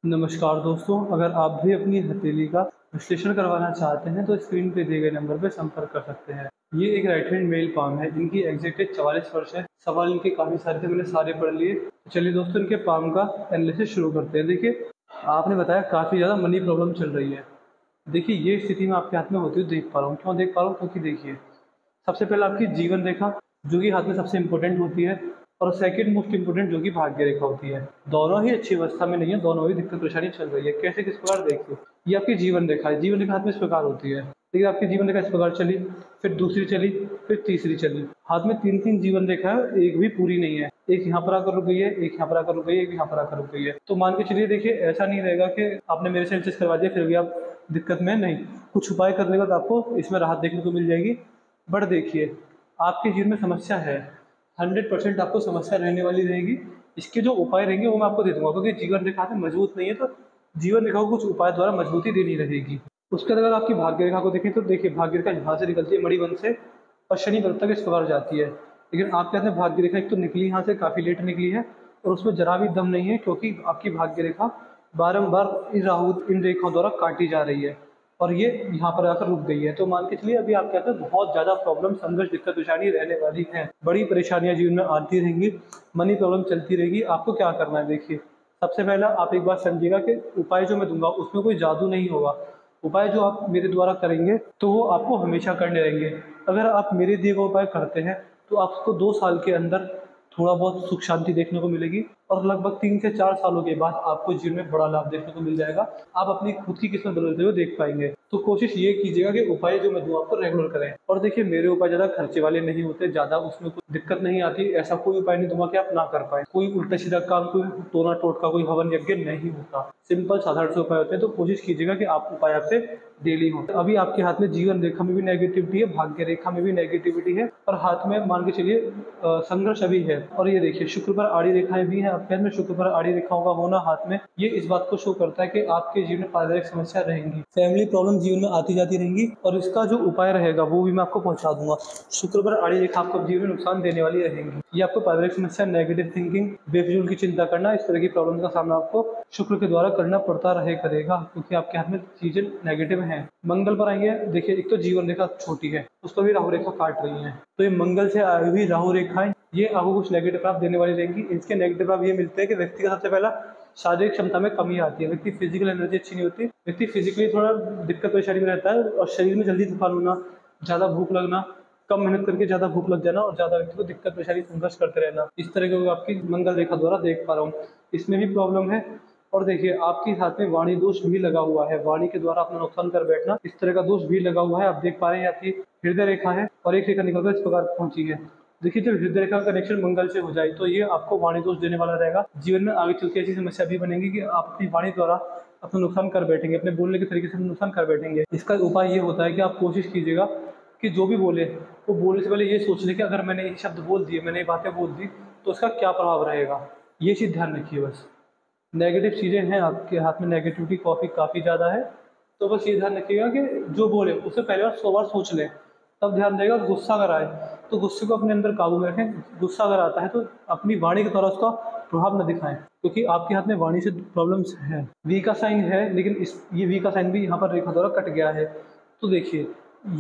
नमस्कार दोस्तों, अगर आप भी अपनी हथेली का विश्लेषण करवाना चाहते हैं तो स्क्रीन पे दिए गए नंबर पर संपर्क कर सकते हैं। ये एक राइट हैंड मेल पाम है। इनकी एग्जैक्ट एज 44 वर्ष है। सवाल इनके काफ़ी सारे थे, मैंने सारे पढ़ लिए। तो चलिए दोस्तों, इनके पाम का एनालिसिस शुरू करते हैं। देखिए, आपने बताया काफ़ी ज़्यादा मनी प्रॉब्लम चल रही है। देखिए, ये स्थिति मैं आपके हाथ में होती हुई देख पा रहा हूँ। क्यों देख पा रहा हूँ? क्योंकि देखिए, सबसे पहले आपकी जीवन रेखा जो कि हाथ में सबसे इम्पोर्टेंट होती है, और सेकंड मोस्ट इम्पोर्टेंट जो कि भाग्य रेखा होती है। दोनों ही अच्छी अवस्था में नहीं है, दोनों ही दिक्कत परेशानी चल रही है। कैसे, किस प्रकार? देखिए, ये आपकी जीवन रेखा है। जीवन रेखा हाथ में इस प्रकार होती है। देखिए, आपकी जीवन रेखा इस प्रकार चली, फिर दूसरी चली, फिर तीसरी चली। हाथ में तीन तीन जीवन रेखा है, एक भी पूरी नहीं है। एक यहाँ पर आकर रुक गई है, एक यहाँ पर आकर रुक गई है, एक यहाँ पर आकर रुक गई है। तो मान के चलिए, देखिए, ऐसा नहीं रहेगा कि आपने मेरे से एनालिसिस करवा दिया फिर भी आप दिक्कत में नहीं। कुछ उपाय करने के बाद आपको इसमें राहत देखने को मिल जाएगी। बट देखिए, आपके जीवन में समस्या है, 100% आपको समस्या रहने वाली रहेगी। इसके जो उपाय रहेंगे वो मैं आपको दे दूंगा, क्योंकि जीवन रेखा में मजबूत नहीं है, तो जीवन रेखा को कुछ उपाय द्वारा मजबूती देनी रहेगी। उसके बाद अगर आपकी भाग्य रेखा को देखें तो देखिए, भाग्य रेखा यहाँ से निकलती है मणिबंध से, और शनि ग्रह तक इस प्रकार जाती है। लेकिन आपके हाथ में भाग्य रेखा एक तो निकली यहाँ से काफ़ी लेट निकली है, और उसमें जरा भी दम नहीं है, क्योंकि आपकी भाग्य रेखा बारंबार इन राहु इन रेखाओं द्वारा काटी जा रही है, और ये यहाँ पर आकर रुक गई है। तो मान के चलिए, अभी आपके हाथ में बहुत ज़्यादा प्रॉब्लम, संघर्ष, दिक्कत परेशानी रहने वाली है। बड़ी परेशानियां जीवन में आती रहेंगी, मनी प्रॉब्लम चलती रहेगी। आपको क्या करना है? देखिए, सबसे पहला आप एक बात समझिएगा कि उपाय जो मैं दूंगा उसमें कोई जादू नहीं होगा। उपाय जो आप मेरे द्वारा करेंगे तो वो आपको हमेशा करने रहेंगे। अगर आप मेरे दिए गए उपाय करते हैं तो आपको 2 साल के अंदर थोड़ा बहुत सुख शांति देखने को मिलेगी, और लगभग 3 से 4 सालों के बाद आपको जीवन में बड़ा लाभ देखने को मिल जाएगा। आप अपनी खुद की किस्मत बदलते हुए देख पाएंगे। तो कोशिश ये कीजिएगा कि उपाय जो मैं दूं आपको रेगुलर करें। और देखिए, मेरे उपाय ज़्यादा खर्चे वाले नहीं होते, ज़्यादा उसमें कोई दिक्कत नहीं आती। ऐसा कोई उपाय नहीं दूंगा कि आप ना कर पाए। कोई उल्टा सीधा काम, कोई टोना टोटका, कोई हवन यज्ञ नहीं होता। सिंपल साधारण से उपाय होते हैं। तो कोशिश कीजिएगा कि आप उपाय आपसे डेली हो। अभी आपके हाथ में जीवन रेखा में भी नेगेटिविटी है, भाग्य रेखा में भी नेगेटिविटी है, और हाथ में मान के चलिए संघर्ष अभी है। और ये देखिए, शुक्र पर आड़ी रेखाएं भी हैं आपके हाथ में। शुक्र पर आड़ी रेखाओं का होना हाथ में, ये इस बात को शो करता है कि आपके जीवन में पारिवारिक समस्या रहेंगी, फैमिली प्रॉब्लम जीवन में आती जाती रहेंगी, और इसका जो उपाय रहेगा वो भी मैं आपको पहुंचा दूंगा। शुक्र पर आड़ी रेखा आपको जीवन में नुकसान देने वाली रहेंगी। ये आपको पारिवारिक समस्या, नेगेटिव थिंकिंग, बेफिजूल की चिंता करना, इस तरह की प्रॉब्लम का सामना आपको शुक्र के द्वारा करना पड़ता रहे करेगा, क्योंकि आपके हाथ में चीजें नेगेटिव हैं। मंगल पर आएंगे, देखिए, एक तो जीवन रेखा छोटी है, उस पर भी राहु रेखा काट रही है। तो ये मंगल से आई हुई राहु रेखाएं, ये आपको कुछ नेगेटिव प्रभाव देने वाली रहेंगी। इसके नेगेटिव प्रभाव ये मिलते हैं कि व्यक्ति का सबसे पहला शारीरिक क्षमता में कमी आती है। व्यक्ति फिजिकल एनर्जी अच्छी नहीं होती, व्यक्ति फिजिकली थोड़ा दिक्कत परेशानी में रहता है, और शरीर में जल्दी थकान होना, ज़्यादा भूख लगना, कम मेहनत करके ज़्यादा भूख लग जाना, और ज़्यादा व्यक्ति को दिक्कत परेशानी संघर्ष करते रहना, इस तरह के आपकी मंगल रेखा द्वारा देख पा रहा हूँ। इसमें भी प्रॉब्लम है। और देखिए, आपके हाथ में वाणी दोष भी लगा हुआ है। वाणी के द्वारा अपना नुकसान कर बैठना, इस तरह का दोष भी लगा हुआ है। आप देख पा रहे हैं, आपकी हृदय रेखा है और एक रेखा निकलकर इस प्रकार पहुंची है। देखिए, जब हृदय रेखा का कनेक्शन मंगल से हो जाए तो ये आपको वाणी दोष देने वाला रहेगा। जीवन में आगे चल के ऐसी समस्या भी बनेगी कि आप अपनी वाणी द्वारा अपना नुकसान कर बैठेंगे, अपने बोलने के तरीके से नुकसान कर बैठेंगे। इसका उपाय ये होता है कि आप कोशिश कीजिएगा कि जो भी बोले, वो बोलने से पहले ये सोच ले कि अगर मैंने ये शब्द बोल दिए, मैंने ये बातें बोल दी, तो उसका क्या प्रभाव रहेगा। ये चीज़ ध्यान रखिए। बस नेगेटिव चीज़ें हैं आपके हाथ में, नेगेटिविटी काफ़ी ज़्यादा है। तो बस ये ध्यान रखिएगा कि जो बोले उससे पहले बार 100 बार सोच लें, तब ध्यान देगा। गुस्सा अगर आए तो गुस्से को अपने अंदर काबू में रखें। गुस्सा अगर आता है तो अपनी वाणी के द्वारा उसका प्रभाव न दिखाएं, क्योंकि आपके हाथ में वाणी से प्रॉब्लम्स है। वी का साइन है, लेकिन ये वी का साइन भी यहाँ पर रेखा द्वारा कट गया है। तो देखिए,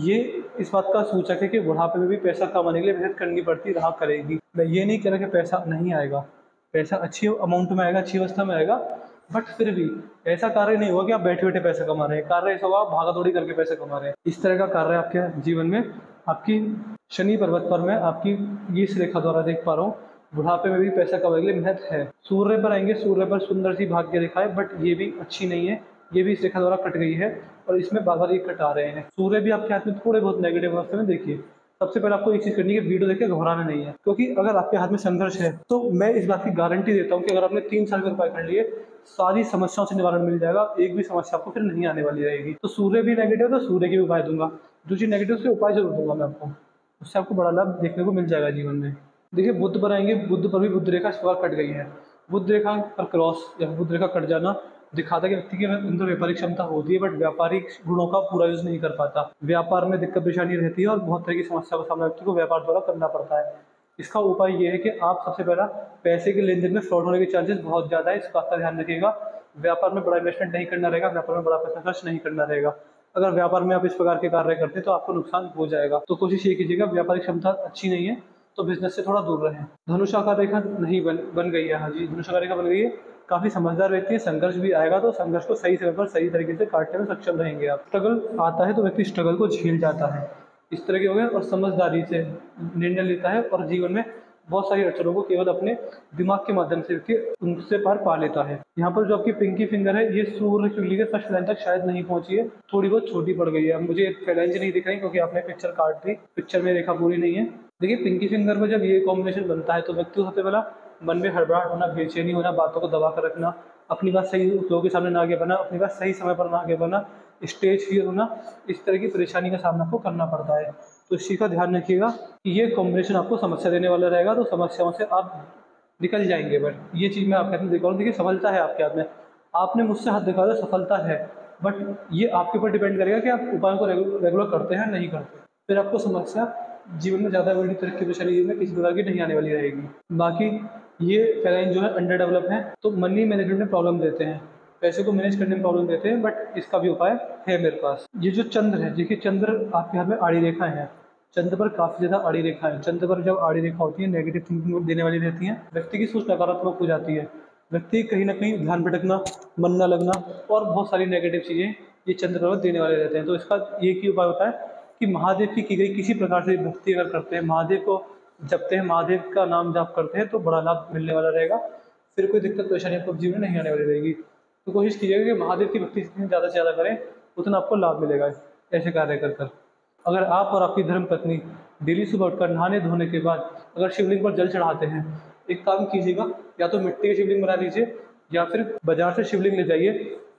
ये इस बात का सूचक है कि बुढ़ापे में भी पैसा कमाने के लिए मेहनत करनी पड़ती रहा करेगी। मैं ये नहीं कह रहा कि पैसा नहीं आएगा, पैसा अच्छी अमाउंट में आएगा, अच्छी अवस्था में आएगा, बट फिर भी ऐसा कार्य नहीं होगा कि आप बैठे बैठे पैसा कमा रहे हैं। कार्य ऐसा होगा आप भागा दौड़ी करके पैसा कमा रहे हैं। इस तरह का कार्य आपके जीवन में, आपकी शनि पर्वत पर मैं आपकी ये इस रेखा द्वारा देख पा रहा हूँ। बुढ़ापे में भी पैसा कमाने के लिए मेहनत है। सूर्य पर आएंगे, सूर्य पर सुंदर सी भाग्य रेखा है, बट ये भी अच्छी नहीं है। ये भी इस रेखा द्वारा कट गई है, और इसमें बार बार ये कट आ रहे हैं। सूर्य भी आपके हाथ में थोड़े बहुत नेगेटिव अवस्था में। देखिए, सबसे पहले आपको एक चीज़ करनी है, वीडियो देख के घबराना नहीं है, क्योंकि अगर आपके हाथ में संघर्ष है तो मैं इस बात की गारंटी देता हूँ कि अगर आपने 3 साल के उपाय कर लिए, सारी समस्याओं से निवारण मिल जाएगा। एक भी समस्या आपको फिर नहीं आने वाली रहेगी। तो सूर्य भी नेगेटिव है तो सूर्य के भी उपाय दूंगा, जो चीज़ नेगेटिव उसके उपाय जरूर दूंगा मैं आपको, उससे आपको बड़ा लाभ देखने को मिल जाएगा जीवन में। देखिए, बुध पर आएंगे, बुध पर भी बुध रेखा इस प्रकार कट गई है। बुध रेखा पर क्रॉस या बुध रेखा कट जाना दिखाता है कि व्यक्ति के अंदर व्यापारिक क्षमता होती है, बट व्यापारिक गुणों का पूरा यूज नहीं कर पाता। व्यापार में दिक्कत परेशानी रहती है, और बहुत तरह की समस्या का सामना व्यक्ति को व्यापार द्वारा करना पड़ता है। इसका उपाय ये है कि आप सबसे पहला पैसे के लेन देन में फ्रॉड होने के चांसेस बहुत ज़्यादा है, इस बात का ध्यान रखिएगा। व्यापार में बड़ा इन्वेस्टमेंट नहीं करना रहेगा, व्यापार में बड़ा पैसा खर्च नहीं करना रहेगा। अगर व्यापार में आप इस प्रकार के कार्य करते हैं तो आपको नुकसान हो जाएगा। तो कोशिश ये कीजिएगा, व्यापारिक क्षमता अच्छी नहीं है तो बिजनेस से थोड़ा दूर रहें। धनुषाकार रेखा नहीं बन गई है। हाँ जी, धनुषाकार रेखा बन गई है। काफ़ी समझदार व्यक्ति है, संघर्ष भी आएगा तो संघर्ष को सही समय पर सही तरीके से काटने में सक्षम रहेंगे आप। स्ट्रगल आता है तो व्यक्ति स्ट्रगल को झेल जाता है, इस तरह के हो गए, और समझदारी से निर्णय लेता है और जीवन में बहुत सारी अड़चनों को केवल अपने दिमाग के माध्यम से व्यक्ति उनसे पार पा लेता है। यहाँ पर जो आपकी पिंकी फिंगर है ये सूर्य कुंडली के फर्स्ट लाइन तक शायद नहीं पहुंची है, थोड़ी बहुत छोटी पड़ गई है। मुझे फैलेंज नहीं दिख रही क्योंकि आपने पिक्चर काट दी, पिक्चर में रेखा पूरी नहीं है। देखिए पिंकी फिंगर में जब ये कॉम्बिनेशन बनता है तो व्यक्ति को सबसे पहला मन में हड़बड़ाहट होना, बेचैनी होना, बातों को दबा कर रखना, अपनी बात सही लोगों के सामने ना आगे बढ़ना, अपनी बात सही समय पर ना आगे बढ़ना, स्टेज फियर होना, इस तरह की परेशानी का सामना आपको करना पड़ता है। तो इस चीज़ का ध्यान रखिएगा कि ये कॉम्बिनेशन आपको समस्या देने वाला रहेगा, तो समस्याओं से आप निकल जाएंगे। बट ये चीज़ मैं आपके हाथ में देखा हूँ, देखिए सफलता है आपके हाथ में, आपने मुझसे हाथ दिखा दिया, सफलता है, बट ये आपके ऊपर डिपेंड करेगा कि आप उपायों को रेगुलर करते हैं नहीं करते, फिर आपको समस्या जीवन में ज़्यादा बड़ी तरक्की परेशानी जीवन में किसी प्रकार की नहीं आने वाली रहेगी। बाकी ये फैलाइन जो है अंडर डेवलप है तो मनी मैनेजमेंट में प्रॉब्लम देते हैं, पैसे को मैनेज करने में प्रॉब्लम देते हैं, बट इसका भी उपाय है मेरे पास। ये जो चंद्र है, देखिए चंद्र आपके हाथ में आड़ी रेखा है, चंद्र पर काफ़ी ज़्यादा आड़ी रेखा है। चंद्र पर जब आड़ी रेखा होती है नेगेटिव थिंकिंग देने वाली रहती है, व्यक्ति की सोच नकारात्मक हो जाती है, व्यक्ति कहीं ना कहीं ध्यान भटकना, मन न लगना और बहुत सारी नेगेटिव चीज़ें ये चंद्र पर देने वाले रहते हैं। तो इसका एक ही उपाय होता है कि महादेव की गई किसी प्रकार से भक्ति अगर करते हैं, महादेव को जपते हैं, महादेव का नाम जाप करते हैं तो बड़ा लाभ मिलने वाला रहेगा, फिर कोई दिक्कत परेशानी आपको जीवन में नहीं आने वाली रहेगी। तो कोशिश कीजिएगा कि महादेव की भक्ति जितनी ज़्यादा से ज़्यादा करें उतना आपको लाभ मिलेगा ऐसे कार्य कर। अगर आप और आपकी धर्म पत्नी डेली सुबह उठकर नहाने धोने के बाद अगर शिवलिंग पर जल चढ़ाते हैं, एक काम कीजिएगा, या तो मिट्टी की शिवलिंग बना लीजिए या फिर बाजार से शिवलिंग ले जाइए,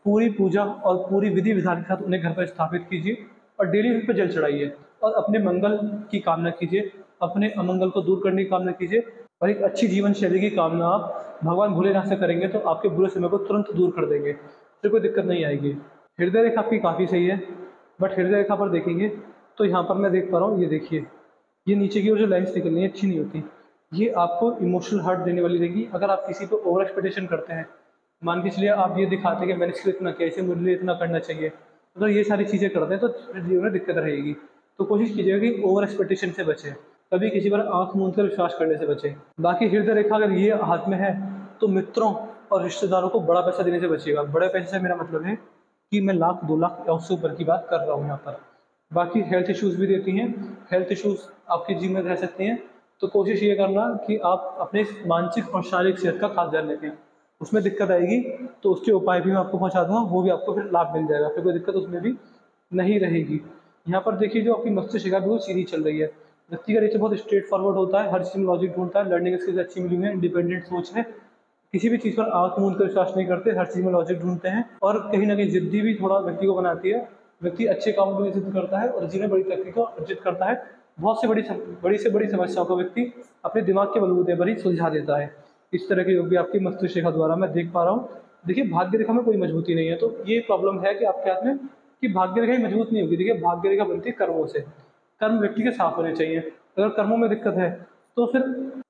पूरी पूजा और पूरी विधि विधान के साथ उन्हें घर पर स्थापित कीजिए और डेली उन पर जल चढ़ाइए और अपने मंगल की कामना कीजिए, अपने अमंगल को दूर करने की कामना कीजिए और एक अच्छी जीवन शैली की कामना आप भगवान भोलेनाथ से करेंगे तो आपके बुरे समय को तुरंत दूर कर देंगे, फिर कोई दिक्कत नहीं आएगी। हृदय रेखा आपकी काफ़ी सही है, बट हृदय रेखा पर देखेंगे तो यहाँ पर मैं देख पा रहा हूँ, ये देखिए ये नीचे की ओर जो लाइन्स निकलनी है अच्छी नहीं होती, ये आपको इमोशनल हर्ट देने वाली रहेगी। अगर आप किसी पर ओवर एक्सपेक्टेशन करते हैं, मान के चलिए आप ये दिखाते हैं कि मैंने इसके लिए इतना किया, इसे मुझे इतना करना चाहिए, अगर ये सारी चीज़ें करते हैं तो फिर जीवन में दिक्कत रहेगी। तो कोशिश कीजिएगा कि ओवर एक्सपेक्टेशन से बचें, कभी किसी पर आंख मूंद कर विश्वास करने से बचें। बाकी हृदय रेखा अगर ये हाथ में है तो मित्रों और रिश्तेदारों को बड़ा पैसा देने से बचिएगा। बड़े पैसे से मेरा मतलब है कि मैं लाख 2 लाख या उससे ऊपर की बात कर रहा हूँ यहाँ पर। बाकी हेल्थ इश्यूज़ भी देती हैं, हेल्थ इश्यूज़ आपके जीवन में रह सकते हैं, तो कोशिश ये करना कि आप अपने मानसिक और शारीरिक सेहत का खास ध्यान रखें। उसमें दिक्कत आएगी तो उसके उपाय भी मैं आपको पहुंचा दूंगा, वो भी आपको फिर लाभ मिल जाएगा, फिर कोई दिक्कत उसमें भी नहीं रहेगी। यहाँ पर देखिए जो आपकी मस्तिष्क है बिल्कुल सीधी चल रही है, व्यक्ति का नेचर बहुत स्ट्रेट फॉरवर्ड होता है, हर चीज़ में लॉजिक ढूंढता है, लर्निंग स्किल्स अच्छी मिली हुई है, इंडिपेंडेंट सोच है, किसी भी चीज़ पर आंख मूंद कर विश्वास नहीं करते, हर चीज़ में लॉजिक ढूंढते हैं और कहीं ना कहीं जिद्दी भी थोड़ा व्यक्ति को बनाती है। व्यक्ति अच्छे कामों में सिद्ध करता है और जीवन बड़ी तरक्की को अर्जित करता है। बहुत से बड़ी समस्याओं को व्यक्ति अपने दिमाग के बलबूते पर ही सुलझा देता है। इस तरह के योग भी आपकी मस्तिष्क रेखा द्वारा मैं देख पा रहा हूँ। देखिए भाग्य रेखा में कोई मजबूती नहीं है, तो ये प्रॉब्लम है कि आपके हाथ में कि भाग्य रेखा ही मजबूत नहीं होगी। देखिए भाग्य रेखा बनती है कर्मों से, कर्म व्यक्ति के साफ होने चाहिए। अगर कर्मों में दिक्कत है तो फिर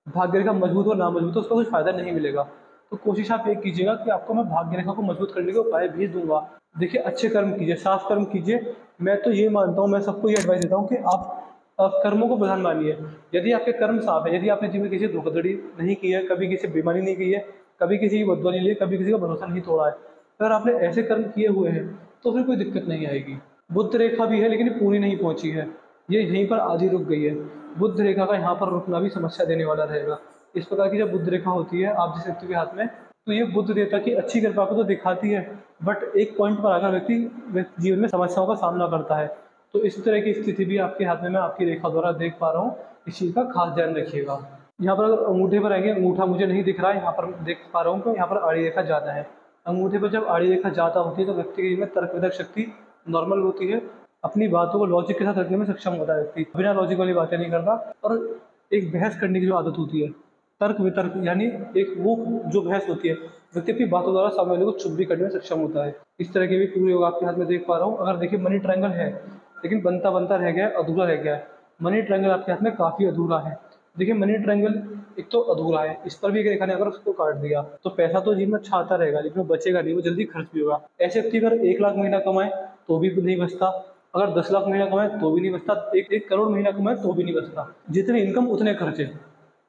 भाग्य रेखा मजबूत और ना मजबूत, उसका कुछ फायदा नहीं मिलेगा। तो कोशिश आप ये कीजिएगा कि आपको मैं भाग्य रेखा को मजबूत करने के उपाय भेज दूंगा। देखिए अच्छे कर्म कीजिए, साफ कर्म कीजिए। मैं तो ये मानता हूँ, मैं सबको ये एडवाइस देता हूँ कि आप कर्मों को प्रधान मानिए। यदि आपके कर्म साफ है, यदि आपने जीवन में किसी धोखाधड़ी नहीं की है, कभी किसी बेईमानी नहीं की है, कभी किसी की बददुआ नहीं ली है, कभी किसी का भरोसा नहीं तोड़ा है, अगर आपने ऐसे कर्म किए हुए हैं तो फिर कोई दिक्कत नहीं आएगी। बुद्ध रेखा भी है लेकिन पूरी नहीं पहुंची है, ये यहीं पर आधी रुक गई है। बुद्ध रेखा का यहाँ पर रुकना भी समस्या देने वाला रहेगा। इस प्रकार की जब बुद्ध रेखा होती है आप जिस व्यक्ति के हाथ में, तो ये बुद्ध देवता की अच्छी कृपा को तो दिखाती है, बट एक पॉइंट पर आकर व्यक्ति जीवन में समस्याओं का सामना करता है। तो इस तरह की स्थिति भी आपके हाथ में मैं आपकी रेखा द्वारा देख पा रहा हूँ, इस चीज़ का खास ध्यान रखिएगा। यहाँ पर अगर अंगूठे पर आएंगे, अंगूठा मुझे नहीं दिख रहा है, यहाँ पर देख पा रहा हूँ कि यहाँ पर आड़ी रेखा ज़्यादा है। अंगूठे पर जब आड़ी रेखा ज़्यादा होती है तो व्यक्ति के जीवन में तर्क वितर्क शक्ति नॉर्मल होती है, अपनी बातों को लॉजिक के साथ रखने में सक्षम होता है व्यक्ति, बिना लॉजिक वाली बातें नहीं करता, और एक बहस करने की जो आदत होती है, तर्क वितर्क यानी एक वो जो बहस होती है, व्यक्ति अपनी बातों द्वारा सामने वाले को चुप भी करने में सक्षम होता है। इस तरह के भी पूरे योग आपके हाथ में देख पा रहा हूँ। अगर देखिए मनी ट्रायंगल है लेकिन बनता बनता रह गया है, अधूरा रह गया है। मनी ट्रायंगल आपके हाथ में काफ़ी अधूरा है। देखिए मनी ट्रायंगल एक तो अधूरा है, इस पर भी एक रेखा ने अगर उसको काट दिया तो पैसा तो जीवन में अच्छा आता रहेगा, लेकिन वो बचेगा नहीं, वो जल्दी खर्च भी होगा। ऐसे व्यक्ति अगर 1 लाख महीना कमाए तो भी नहीं बचता, अगर 10 लाख महीना कमाए तो भी नहीं बचता, 1 करोड़ महीना कमाए तो भी नहीं बचता। जितने इनकम उतने खर्चे,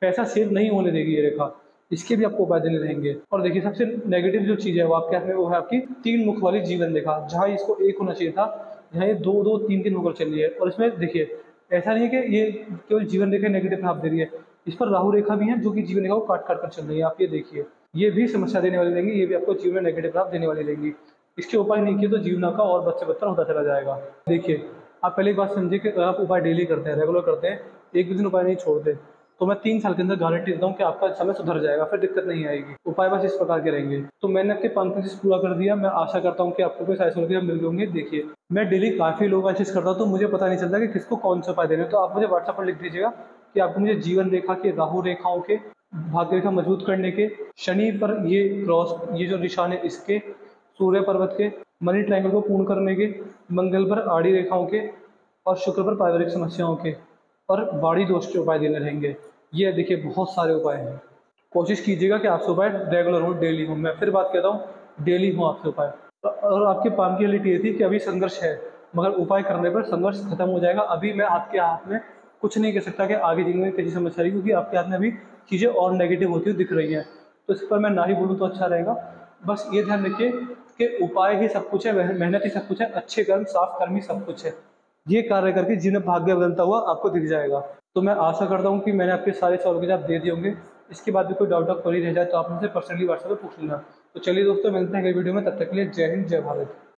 पैसा सेव नहीं होने देगी ये रेखा। इसके भी आपको उपाय देने रहेंगे। और देखिए सबसे नेगेटिव जो चीज़ है वो आपके हाथ में, वो है आपकी 3 मुख वाली जीवन रेखा। जहाँ इसको एक होना चाहिए था, यहाँ ये 2-2, 3-3 होकर चल रही है। और इसमें देखिए ऐसा नहीं है कि ये केवल जीवन रेखा नेगेटिव प्रभाव दे रही है, इस पर राहु रेखा भी है जो कि जीवन रेखा को काट काट कर चल रही है। आप ये देखिए, ये भी समस्या देने वाली रहेंगी, ये भी आपको जीवन में नेगेटिव प्रभाव देने वाली रहेंगी। इसके उपाय नहीं किए तो जीवन का और बद से बदतर होता चला जाएगा। देखिए आप पहले एक बात समझिए कि अगर आप उपाय डेली करते हैं, रेगुलर करते हैं, एक भी दिन उपाय नहीं छोड़ते, तो मैं 3 साल के अंदर गारंटी देता हूँ कि आपका समय सुधर जाएगा, फिर दिक्कत नहीं आएगी। उपाय बस इस प्रकार के रहेंगे। तो मैंने आपके 5 पॉइंट्स पूरा कर दिया। मैं आशा करता हूँ कि आपको कोई सहायता होगी, मिल गए होंगे। देखिए मैं डेली काफ़ी लोगों का चीज़ करता हूँ, तो मुझे पता नहीं चलता कि किसको कौन से उपाय देने हैं। तो आप मुझे व्हाट्सएप पर लिख दीजिएगा कि आपको मुझे जीवन रेखा के, राहु रेखाओं के, भाग्य रेखा मजबूत करने के, शनि पर ये क्रॉस, ये जो निशान है इसके, सूर्य पर्वत के, मनी ट्रायंगल को पूर्ण करने के, मंगल पर आड़ी रेखाओं के, और शुक्र पर पारिवारिक समस्याओं के, और बाड़ी दोष के उपाय देने रहेंगे। ये देखिए बहुत सारे उपाय हैं। कोशिश कीजिएगा कि आपसे उपाय रेगुलर हो, डेली हो। मैं फिर बात कहता हूँ, डेली हो आपसे उपाय। और आपके पाम की रियलिटी ये थी कि अभी संघर्ष है, मगर उपाय करने पर संघर्ष खत्म हो जाएगा। अभी मैं आपके हाथ में कुछ नहीं कह सकता कि आगे जिंदगी में कैसी समस्या आएगी, क्योंकि आपके हाथ में अभी चीज़ें और नेगेटिव होती हुई दिख रही हैं। तो इस पर मैं ना ही बोलूँ तो अच्छा रहेगा। बस ये ध्यान रखिए कि उपाय ही सब कुछ है, मेहनत ही सब कुछ है, अच्छे कर्म, साफ कर्म ही सब कुछ है। ये कार्य करके जीवन भाग्य बदलता हुआ आपको दिख जाएगा। तो मैं आशा करता हूँ कि मैंने आपके सारे सवालों के जवाब दे दिए होंगे। इसके बाद भी कोई डाउट आप कोई रह जाए तो आप मुझसे पर्सनली व्हाट्सएप पर पूछ लेना। तो चलिए दोस्तों, मिलते हैं अगले वीडियो में, तब तक के लिए जय हिंद, जय भारत।